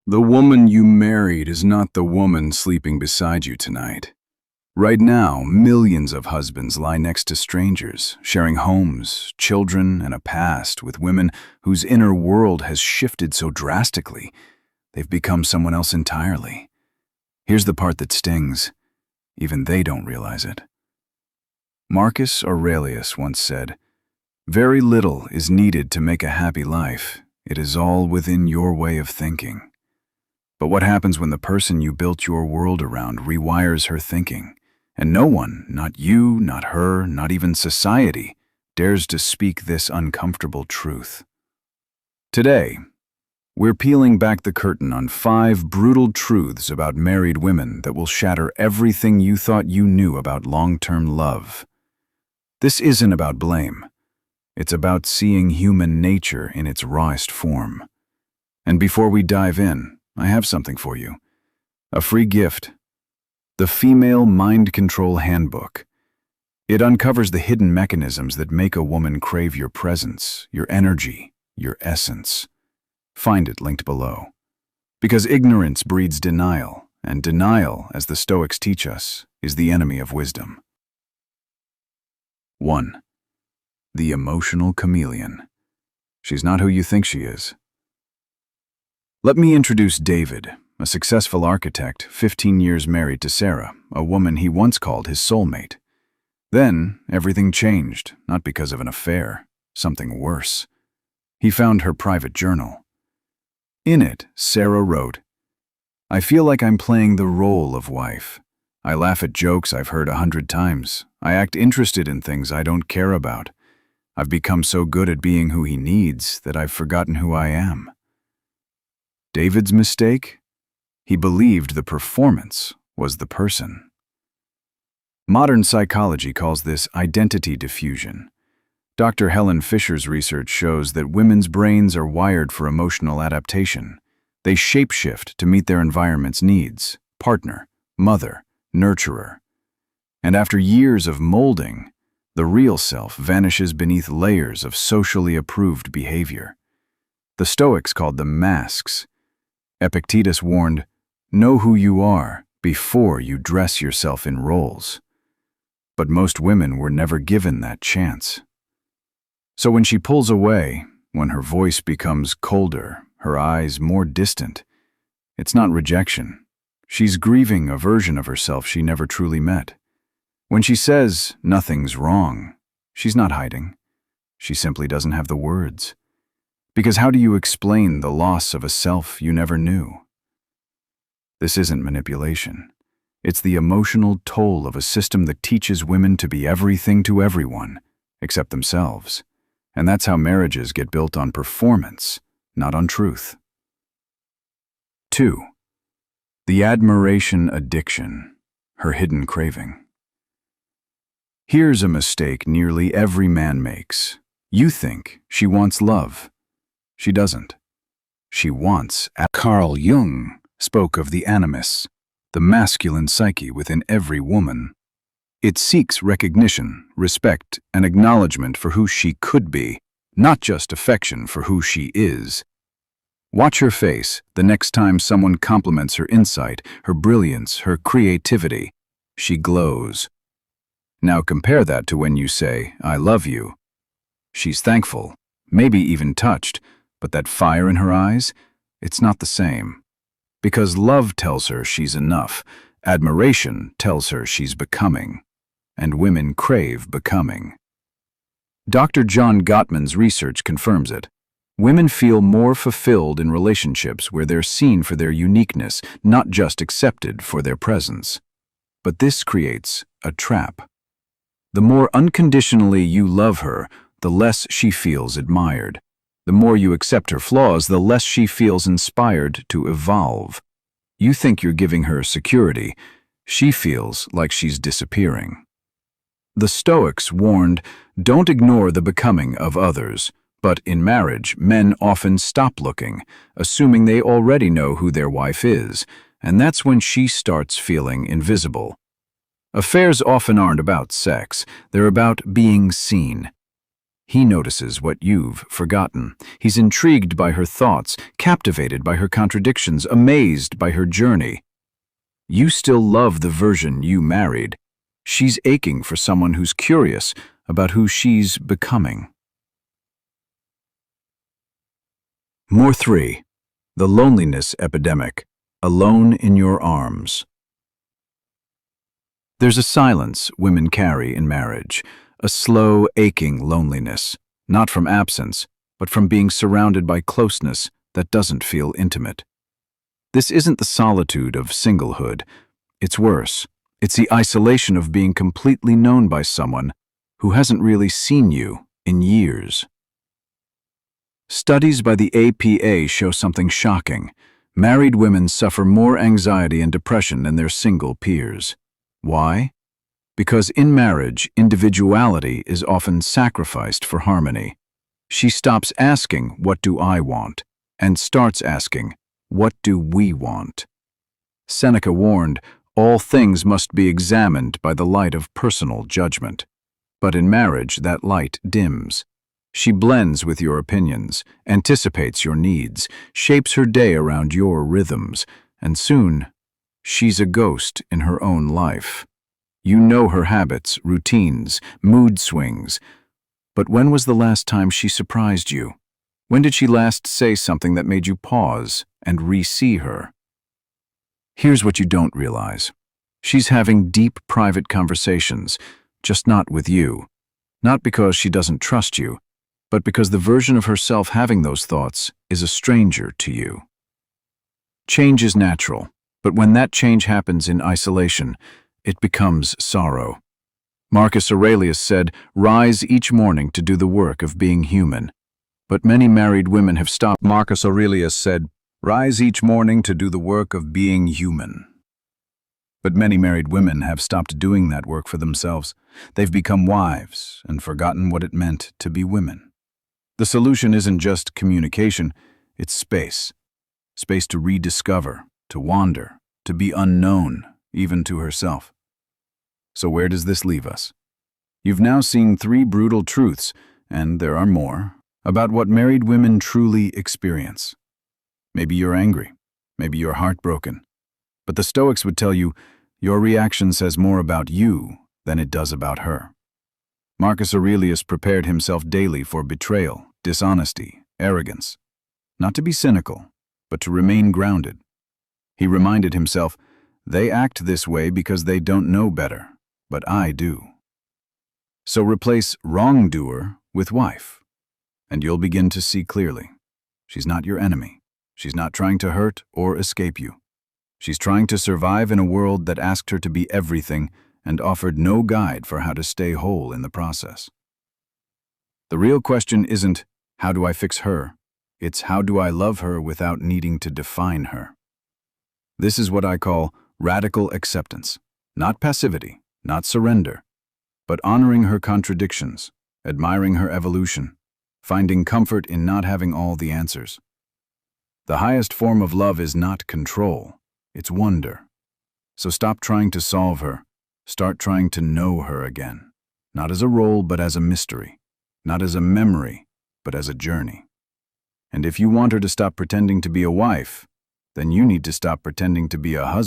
The woman you married is not the woman sleeping beside you tonight. Right now, millions of husbands lie next to strangers, sharing homes, children, and a past with women whose inner world has shifted so drastically, they've become someone else entirely. Here's the part that stings. Even they don't realize it. Marcus Aurelius once said, "Very little is needed to make a happy life. It is all within your way of thinking." But what happens when the person you built your world around rewires her thinking, and no one, not you, not her, not even society, dares to speak this uncomfortable truth? Today, we're peeling back the curtain on 5 brutal truths about married women that will shatter everything you thought you knew about long-term love. This isn't about blame. It's about seeing human nature in its rawest form. And before we dive in, I have something for you. A free gift. The Female Mind Control Handbook. It uncovers the hidden mechanisms that make a woman crave your presence, your energy, your essence. Find it linked below. Because ignorance breeds denial, and denial, as the Stoics teach us, is the enemy of wisdom. 1. The emotional chameleon. She's not who you think she is. Let me introduce David, a successful architect, 15 years married to Sarah, a woman he once called his soulmate. Then, everything changed, not because of an affair, something worse. He found her private journal. In it, Sarah wrote, "I feel like I'm playing the role of wife. I laugh at jokes I've heard 100 times. I act interested in things I don't care about. I've become so good at being who he needs that I've forgotten who I am." David's mistake? He believed the performance was the person. Modern psychology calls this identity diffusion. Dr. Helen Fisher's research shows that women's brains are wired for emotional adaptation. They shapeshift to meet their environment's needs: partner, mother, nurturer. And after years of molding, the real self vanishes beneath layers of socially approved behavior. The Stoics called them masks. Epictetus warned, "Know who you are before you dress yourself in roles." But most women were never given that chance. So when she pulls away, when her voice becomes colder, her eyes more distant, it's not rejection. She's grieving a version of herself she never truly met. When she says, "Nothing's wrong," she's not hiding. She simply doesn't have the words. Because how do you explain the loss of a self you never knew? This isn't manipulation. It's the emotional toll of a system that teaches women to be everything to everyone, except themselves. And that's how marriages get built on performance, not on truth. 2. The admiration addiction, her hidden craving. Here's a mistake nearly every man makes. You think she wants love. She doesn't. She wants. Carl Jung spoke of the animus, the masculine psyche within every woman. It seeks recognition, respect, and acknowledgement for who she could be, not just affection for who she is. Watch her face the next time someone compliments her insight, her brilliance, her creativity. She glows. Now compare that to when you say, "I love you." She's thankful, maybe even touched, but that fire in her eyes, it's not the same. Because love tells her she's enough, admiration tells her she's becoming. And women crave becoming. Dr. John Gottman's research confirms it. Women feel more fulfilled in relationships where they're seen for their uniqueness, not just accepted for their presence. But this creates a trap. The more unconditionally you love her, the less she feels admired. The more you accept her flaws, the less she feels inspired to evolve. You think you're giving her security. She feels like she's disappearing. The Stoics warned, don't ignore the becoming of others. But in marriage, men often stop looking, assuming they already know who their wife is, and that's when she starts feeling invisible. Affairs often aren't about sex. They're about being seen. He notices what you've forgotten. He's intrigued by her thoughts, captivated by her contradictions, amazed by her journey. You still love the version you married. She's aching for someone who's curious about who she's becoming. More 3. The loneliness epidemic. Alone in your arms. There's a silence women carry in marriage, a slow, aching loneliness, not from absence, but from being surrounded by closeness that doesn't feel intimate. This isn't the solitude of singlehood. It's worse. It's the isolation of being completely known by someone who hasn't really seen you in years. Studies by the APA show something shocking. Married women suffer more anxiety and depression than their single peers. Why? Because in marriage, individuality is often sacrificed for harmony. She stops asking, "What do I want?" and starts asking, "What do we want?" Seneca warned, all things must be examined by the light of personal judgment. But in marriage, that light dims. She blends with your opinions, anticipates your needs, shapes her day around your rhythms, and soon, she's a ghost in her own life. You know her habits, routines, mood swings. But when was the last time she surprised you? When did she last say something that made you pause and re-see her? Here's what you don't realize. She's having deep private conversations, just not with you. Not because she doesn't trust you, but because the version of herself having those thoughts is a stranger to you. Change is natural, but when that change happens in isolation, it becomes sorrow. Marcus Aurelius said, "Rise each morning to do the work of being human." But many married women have stopped. Marcus Aurelius said, "Rise each morning to do the work of being human." But many married women have stopped doing that work for themselves. They've become wives and forgotten what it meant to be women. The solution isn't just communication, it's space. Space to rediscover, to wander, to be unknown, even to herself. So where does this leave us? You've now seen 3 brutal truths, and there are more, about what married women truly experience. Maybe you're angry, maybe you're heartbroken, but the Stoics would tell you your reaction says more about you than it does about her. Marcus Aurelius prepared himself daily for betrayal, dishonesty, arrogance, not to be cynical, but to remain grounded. He reminded himself, "They act this way because they don't know better, but I do." So replace wrongdoer with wife, and you'll begin to see clearly. She's not your enemy. She's not trying to hurt or escape you. She's trying to survive in a world that asked her to be everything and offered no guide for how to stay whole in the process. The real question isn't, how do I fix her? It's how do I love her without needing to define her? This is what I call radical acceptance. Not passivity, not surrender, but honoring her contradictions, admiring her evolution, finding comfort in not having all the answers. The highest form of love is not control, it's wonder. So stop trying to solve her, start trying to know her again, not as a role but as a mystery, not as a memory but as a journey. And if you want her to stop pretending to be a wife, then you need to stop pretending to be a husband.